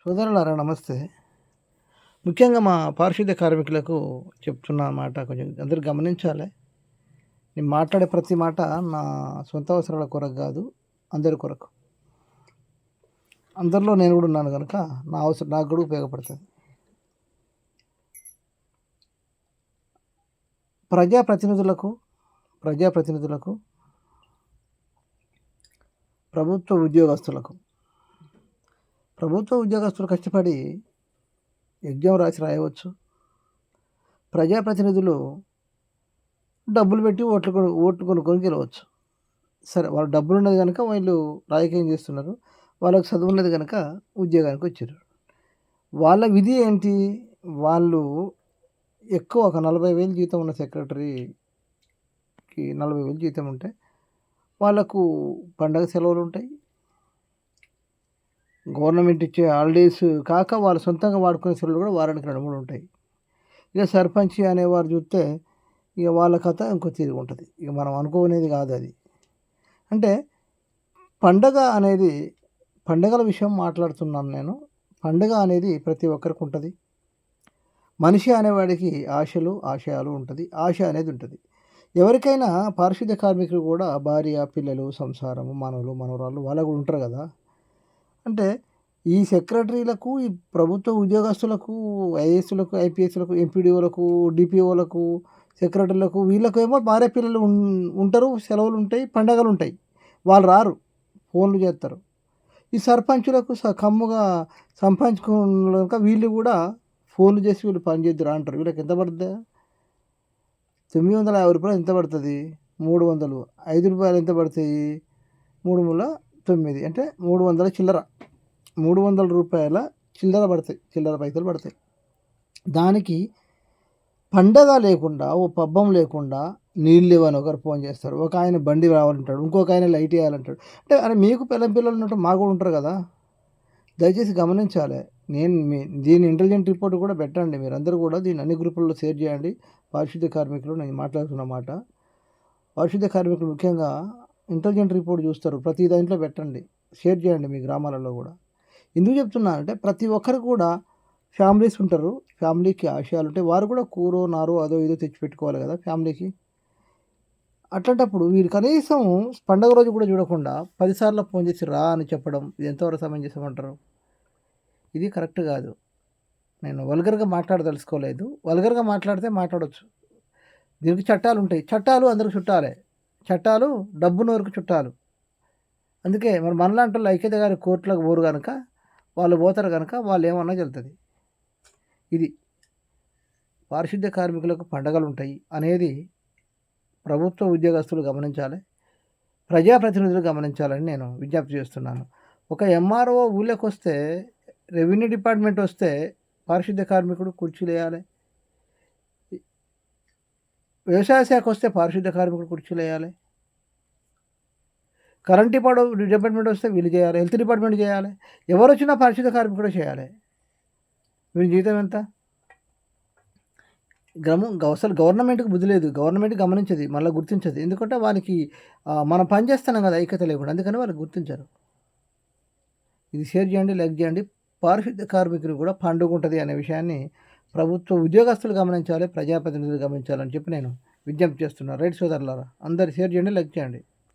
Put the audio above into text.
సోదరులారా నమస్తే. ముఖ్యంగా మా పారిశుద్ధ్య కార్మికులకు చెప్తున్న మాట కొంచెం అందరూ గమనించాలి. నేను మాట్లాడే ప్రతి మాట నా సొంత అవసరాల కొరకు గాదు, అందరి కొరకు. అందరిలో నేను గూడా ఉన్నాను గనుక నాకు గూడా ఉపయోగపడుతది. ప్రజాప్రతినిధులకు, ప్రభుత్వ ఉద్యోగస్తులు కష్టపడి ఎగ్జామ్ రాయవచ్చు. ప్రజాప్రతినిధులు డబ్బులు పెట్టి ఓట్లు కొనుక్కొని గెలవచ్చు. సరే, వాళ్ళ డబ్బులు ఉన్నది కనుక వాళ్ళు రాజకీయం చేస్తున్నారు. వాళ్ళకి చదువు ఉన్నది కనుక ఉద్యోగానికి వచ్చారు. వాళ్ళ విధి ఏంటి? వాళ్ళు ఎక్కువ ఒక 40,000 జీతం ఉన్న సెక్రటరీకి 40,000 జీతం ఉంటే వాళ్ళకు పండగ సెలవులు ఉంటాయి. గవర్నమెంట్ ఇచ్చే హాలిడేస్ కాక వాళ్ళు సొంతంగా వాడుకునే సెలవులు కూడా వారానికి 2-3 ఉంటాయి. ఇక సర్పంచ్ అనేవారు చూస్తే ఇక వాళ్ళ కథ ఇంకో తిరిగి ఉంటుంది. ఇక మనం అనుకోనేది కాదు అది. అంటే పండగల విషయం మాట్లాడుతున్నాను నేను. పండగ అనేది ప్రతి ఒక్కరికి ఉంటుంది. మనిషి అనేవాడికి ఆశలు, ఆశయాలు ఉంటుంది. ఆశ అనేది ఉంటుంది. ఎవరికైనా పారిశుద్ధ్య కార్మికులు కూడా భార్య, పిల్లలు, సంసారము, మనవలు, మనవరాళ్ళు వాళ్ళు కూడా ఉంటారు కదా. అంటే ఈ సెక్రటరీలకు, ఈ ప్రభుత్వ ఉద్యోగస్తులకు, ఐఏఎస్లకు, ఐపీఎస్లకు, ఎంపీడీఓలకు, డిపిఓలకు, సెక్రటరీలకు వీళ్ళకు ఏమో భార్య పిల్లలు ఉంటారు, సెలవులు ఉంటాయి, పండగలు ఉంటాయి. వాళ్ళు రారు, ఫోన్లు చేస్తారు. ఈ సర్పంచులకు కమ్ముగా సంపాదించుకున్నాక వీళ్ళు కూడా ఫోన్లు చేసి వీళ్ళు పని చేద్దురా అంటారు. వీళ్ళకి ఎంత పడుతుంది? 950 రూపాయలు ఎంత పడుతుంది? 300. 5 రూపాయలు ఎంత పడతాయి? 3×9 అంటే 300 చిల్లర. 300 రూపాయల చిల్లర పడతాయి, చిల్లర పైసలు పడతాయి. దానికి పండగ లేకుండా, ఓ పబ్బం లేకుండా నీళ్ళు లేవని ఒకరు ఫోన్ చేస్తారు. ఒక ఆయన బండి రావాలంటాడు, ఇంకొక ఆయన లైట్ వేయాలంటాడు. అంటే అరే, మీకు పిల్లలు ఉన్నట్టు మాకు కూడా ఉంటారు కదా. దయచేసి గమనించాలి. దీని ఇంటెలిజెంట్ రిపోర్ట్ కూడా పెట్టండి. మీరందరూ కూడా దీన్ని అన్ని గ్రూపుల్లో షేర్ చేయండి. పారిశుద్ధ్య కార్మికులు, నేను మాట్లాడుతున్న మాట పారిశుద్ధ్య కార్మికులు ముఖ్యంగా ఇంటెలిజెంట్ రిపోర్ట్ చూస్తారు. ప్రతి దాంట్లో పెట్టండి, షేర్ చేయండి మీ గ్రామాలలో కూడా. ఎందుకు చెప్తున్నానంటే ప్రతి ఒక్కరు కూడా ఫ్యామిలీస్ ఉంటారు, ఫ్యామిలీకి ఆశయాలు ఉంటాయి. వారు కూడా కూరో నారో అదో ఇదో తెచ్చి పెట్టుకోవాలి కదా ఫ్యామిలీకి. అట్లాంటప్పుడు వీరు కనీసం పండగ రోజు కూడా చూడకుండా 10 సార్లు ఫోన్ చేసి రా అని చెప్పడం ఇది ఎంతవరకు సమంజసమంటారు? ఇది కరెక్ట్ కాదు. నేను వల్గర్గా మాట్లాడదలుచుకోలేదు. వల్గర్గా మాట్లాడితే మాట్లాడవచ్చు. దీనికి చట్టాలు ఉంటాయి. చట్టాలు అందరికి చుట్టాలే. చట్టాలు డబ్బున్న వరకు చుట్టాలు. అందుకే మరి మనలాంటి వాళ్ళు ఐక్యత గారి కోర్టులకు పోరు కనుక, వాళ్ళు పోతారు కనుక వాళ్ళు ఏమన్నా చెల్తుంది. ఇది పారిశుద్ధ్య కార్మికులకు పండగలు ఉంటాయి అనేది ప్రభుత్వ ఉద్యోగస్తులు గమనించాలి, ప్రజాప్రతినిధులు గమనించాలని నేను విజ్ఞప్తి చేస్తున్నాను. ఒక ఎంఆర్ఓ ఊళ్ళోకి వస్తే, రెవెన్యూ డిపార్ట్మెంట్ వస్తే పారిశుద్ధ్య కార్మికుడు కుర్చీలు వేయాలి. వ్యవసాయ శాఖ వస్తే పారిశుద్ధ్య కార్మికుడు కుర్చీలు వేయాలి. కరెంట్ డిపార్ట్మెంట్ వస్తే వీళ్ళు చేయాలి. హెల్త్ డిపార్ట్మెంట్ చేయాలి. ఎవరు వచ్చినా పారిశుద్ధ్య కార్మికుడు చేయాలి. వీళ్ళ జీతం ఎంత? అసలు గవర్నమెంట్కి బుద్ధి లేదు. గవర్నమెంట్ గమనించదు, మళ్ళీ గుర్తించదు. ఎందుకంటే వారికి మనం పని చేస్తున్నాం కదా ఐక్యత లేకుండా, అందుకని వాళ్ళు గుర్తించారు. ఇది షేర్ చేయండి, లైక్ చేయండి. పారిశుద్ధ్య కార్మికులు కూడా పండుగ ఉంటుంది అనే విషయాన్ని ప్రభుత్వ ఉద్యోగస్తులు గమనించాలి, ప్రజాప్రతినిధులు గమనించాలని చెప్పి నేను విజ్ఞప్తి చేస్తున్నాను. రైట్ సోదరులారా, అందరు షేర్ చేయండి, లైక్ చేయండి.